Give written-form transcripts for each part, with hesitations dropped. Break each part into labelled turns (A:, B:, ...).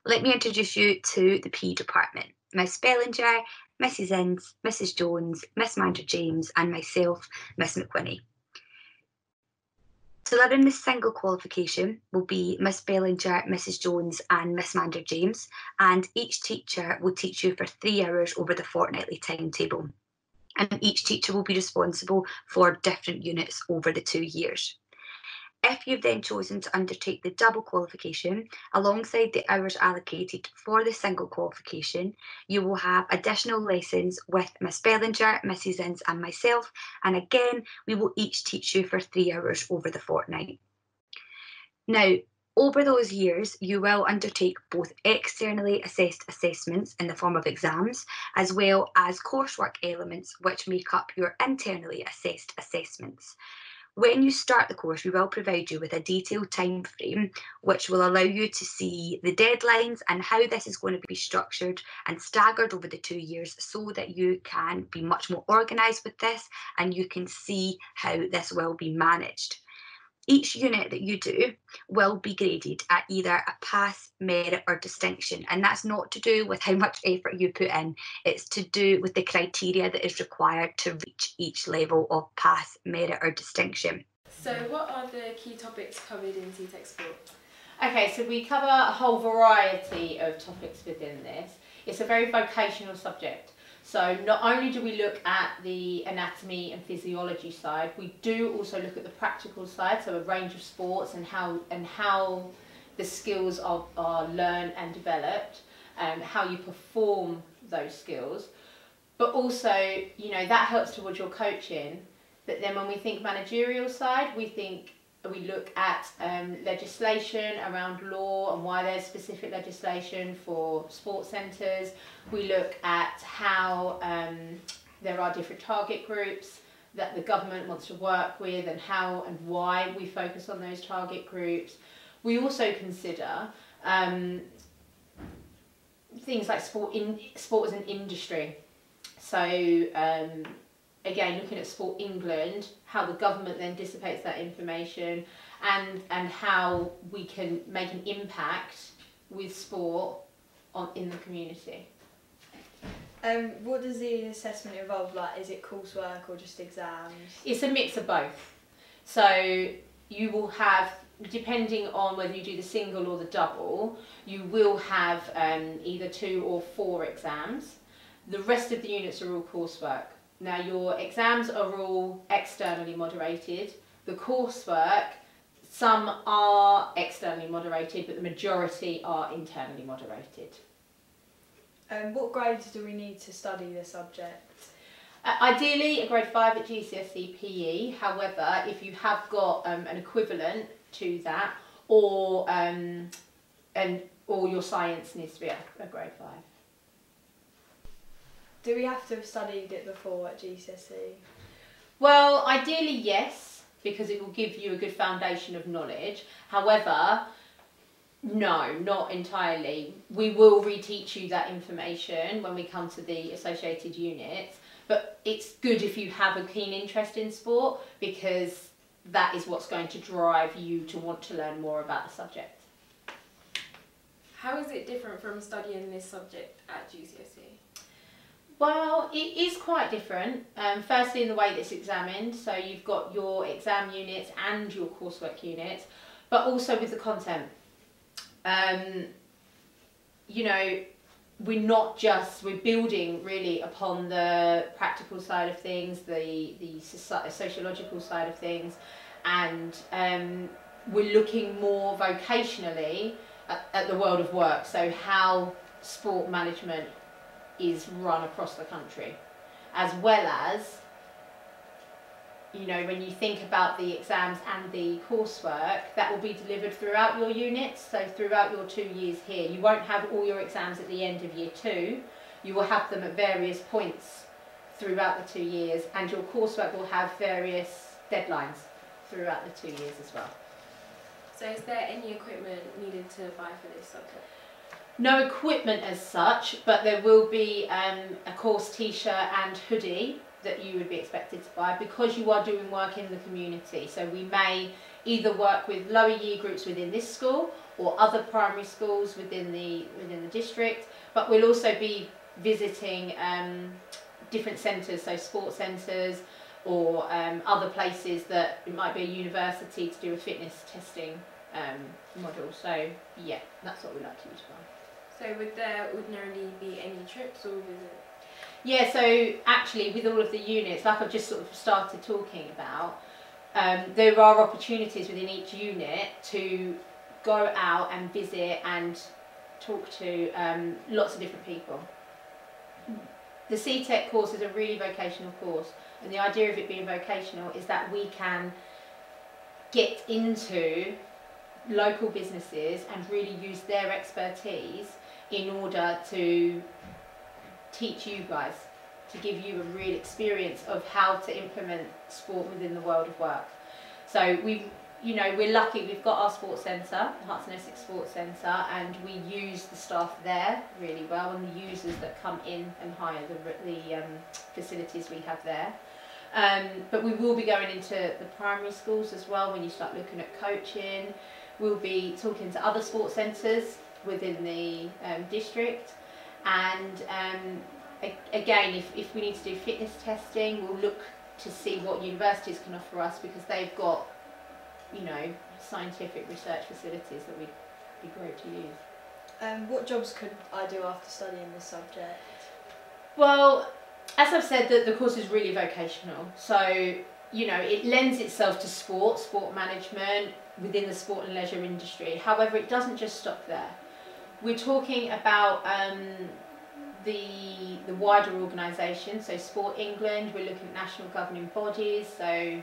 A: Let me introduce you to the P department. Miss Bellinger, Mrs Innes, Mrs Jones, Miss Mander James and myself, Miss McWhinney. Delivering this single qualification will be Miss Bellinger, Mrs Jones and Miss Mander James, and each teacher will teach you for 3 hours over the fortnightly timetable. And each teacher will be responsible for different units over the 2 years. If you've then chosen to undertake the double qualification, alongside the hours allocated for the single qualification, you will have additional lessons with Miss Bellinger, Mrs Innes and myself, and again, we will each teach you for 3 hours over the fortnight. Now, over those years, you will undertake both externally assessed assessments in the form of exams, as well as coursework elements which make up your internally assessed assessments. When you start the course, we will provide you with a detailed time frame which will allow you to see the deadlines and how this is going to be structured and staggered over the 2 years so that you can be much more organised with this and you can see how this will be managed. Each unit that you do will be graded at either a pass, merit or distinction, and that's not to do with how much effort you put in, it's to do with the criteria that is required to reach each level of pass, merit or distinction.
B: So what are the key topics covered in Ctec Sport?
C: Okay, so we cover a whole variety of topics within this. It's a very vocational subject. So not only do we look at the anatomy and physiology side, we do also look at the practical side, so a range of sports and how the skills are learned and developed, how you perform those skills. But also, you know, that helps towards your coaching. But then when we think managerial side, we look at legislation around law and why there's specific legislation for sports centres. We look at how there are different target groups that the government wants to work with and how and why we focus on those target groups. We also consider things like sport as an industry. So again, looking at Sport England, how the government then dissipates that information and how we can make an impact with sport in the community.
D: What does the assessment involve? Like, is it coursework or just exams?
C: It's a mix of both. So you will have, depending on whether you do the single or the double, you will have either 2 or 4 exams. The rest of the units are all coursework. Now your exams are all externally moderated. The coursework, some are externally moderated, but the majority are internally moderated.
D: What grades do we need to study the subject?
C: Ideally a grade 5 at Gcse PE, however, if you have got an equivalent to that, or your science needs to be a grade 5.
D: Do we have to have studied it before at Gcse?
C: Well, ideally yes, because it will give you a good foundation of knowledge. However, no, not entirely. We will reteach you that information when we come to the associated units, but it's good if you have a keen interest in sport because that is what's going to drive you to want to learn more about the subject.
B: How is it different from studying this subject at Gcse?
C: Well, it is quite different. Firstly, in the way that it's examined, so you've got your exam units and your coursework units, but also with the content. You know, we're building really upon the practical side of things, the sociological side of things, and we're looking more vocationally at the world of work, so how sport management is run across the country, as well as, you know, when you think about the exams and the coursework, that will be delivered throughout your units, so throughout your 2 years here. You won't have all your exams at the end of year 2, you will have them at various points throughout the 2 years, and your coursework will have various deadlines throughout the 2 years as well.
B: So is there any equipment needed to buy for this subject?
C: No equipment as such, but there will be a course t-shirt and hoodie that you would be expected to buy because you are doing work in the community. So we may either work with lower year groups within this school or other primary schools within the district. But we'll also be visiting different centres, so sports centres, or other places that it might be a university to do a fitness testing model. So yeah, that's what we like to use for.
B: So would there ordinarily be any trips or visits?
C: Yeah, so actually with all of the units, like I've just sort of started talking about, there are opportunities within each unit to go out and visit and talk to lots of different people. The Ctec course is a really vocational course, and the idea of it being vocational is that we can get into local businesses and really use their expertise in order to teach you guys, to give you a real experience of how to implement sport within the world of work. So we're lucky, we've got our sports centre, the Herts and Essex Sports Centre, and we use the staff there really well, and the users that come in and hire the facilities we have there. But we will be going into the primary schools as well when you start looking at coaching. We'll be talking to other sports centres within the district, and again, if we need to do fitness testing, we'll look to see what universities can offer us, because they've got, scientific research facilities that would be great to use.
D: What jobs could I do after studying this subject?
C: Well, as I've said, the course is really vocational, so it lends itself to sport management within the sport and leisure industry. However, it doesn't just stop there. We're talking about the wider organisation, so Sport England, we're looking at national governing bodies, so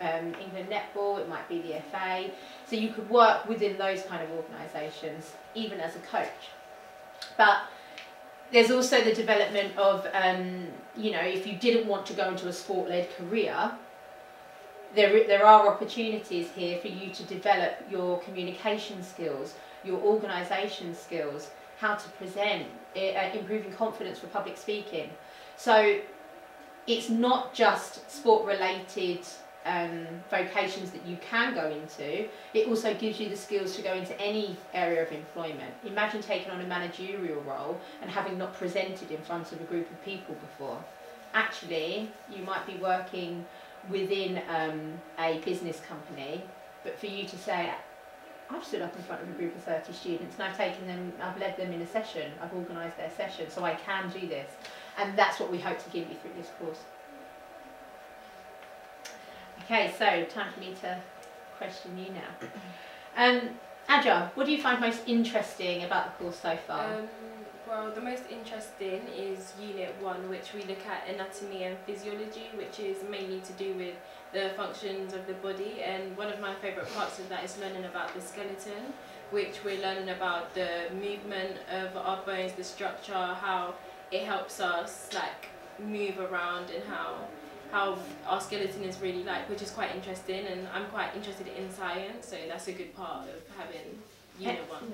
C: England Netball, it might be the FA, so you could work within those kind of organisations, even as a coach. But there's also the development of, if you didn't want to go into a sport-led career, there are opportunities here for you to develop your communication skills, your organisation skills, how to present, improving confidence for public speaking. So it's not just sport-related vocations that you can go into, it also gives you the skills to go into any area of employment. Imagine taking on a managerial role and having not presented in front of a group of people before. Actually, you might be working within a business company, but for you to say, I've stood up in front of a group of 30 students and I've led them in a session, I've organised their session, so I can do this. And that's what we hope to give you through this course. Okay, so time for me to question you now. Agile, what do you find most interesting about the course so far?
B: Well, the most interesting is Unit 1, which we look at anatomy and physiology, which is mainly to do with the functions of the body. And one of my favourite parts of that is learning about the skeleton, which we're learning about the movement of our bones, the structure, how it helps us move around, and how our skeleton is really which is quite interesting, and I'm quite interested in science, so that's a good part of having Unit 1.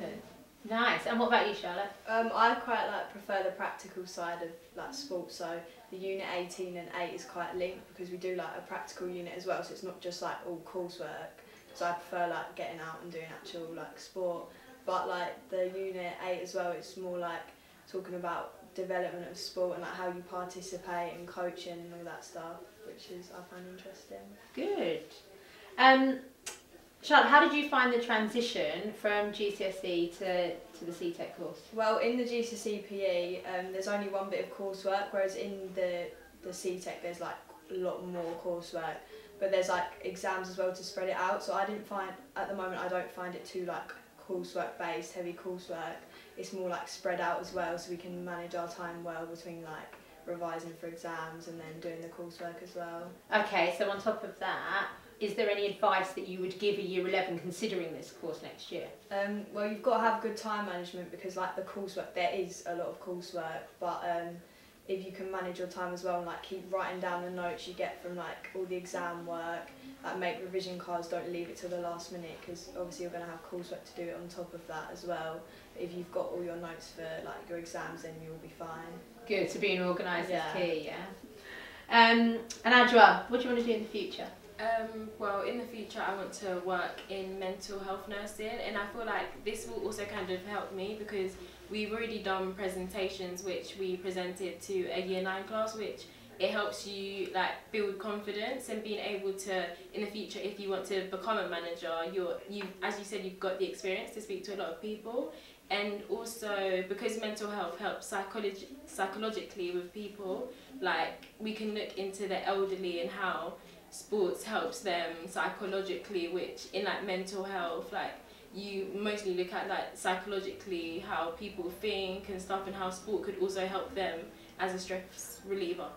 C: Nice. And what about you, Charlotte?
D: I quite prefer the practical side of sports, so the Unit 18 and 8 is quite linked, because we do a practical unit as well, so it's not just all coursework. So I prefer getting out and doing actual sport. But the Unit 8 as well, it's more talking about development of sport and how you participate and coaching and all that stuff, which I find interesting.
C: Good. Charlotte, how did you find the transition from Gcse to the Ctec course?
D: Well, in the Gcse PE, there's only one bit of coursework, whereas in the Ctec there's a lot more coursework, but there's exams as well to spread it out. So I don't find it too coursework based, heavy coursework. It's more spread out as well, so we can manage our time well between revising for exams and then doing the coursework as well. Okay,
C: so on top of that, is there any advice that you would give a Year 11 considering this course next year?
D: Well, you've got to have good time management, because the coursework, there is a lot of coursework, but if you can manage your time as well and keep writing down the notes you get from all the exam work, make revision cards, don't leave it till the last minute, because obviously you're going to have coursework to do it on top of that as well. But if you've got all your notes for your exams, then you'll be fine.
C: Good, so being organised is key, yeah. And Adra, what do you want to do in the future?
B: Well, in the future, I want to work in mental health nursing, and I feel like this will also kind of help me because we've already done presentations which we presented to a year 9 class, which it helps you like build confidence and being able to, in the future, if you want to become a manager, you as you said, you've got the experience to speak to a lot of people, and also because mental health helps psychologically with people, like we can look into the elderly and how sports helps them psychologically, which in like mental health, like you mostly look at like psychologically how people think and stuff, and how sport could also help them as a stress reliever.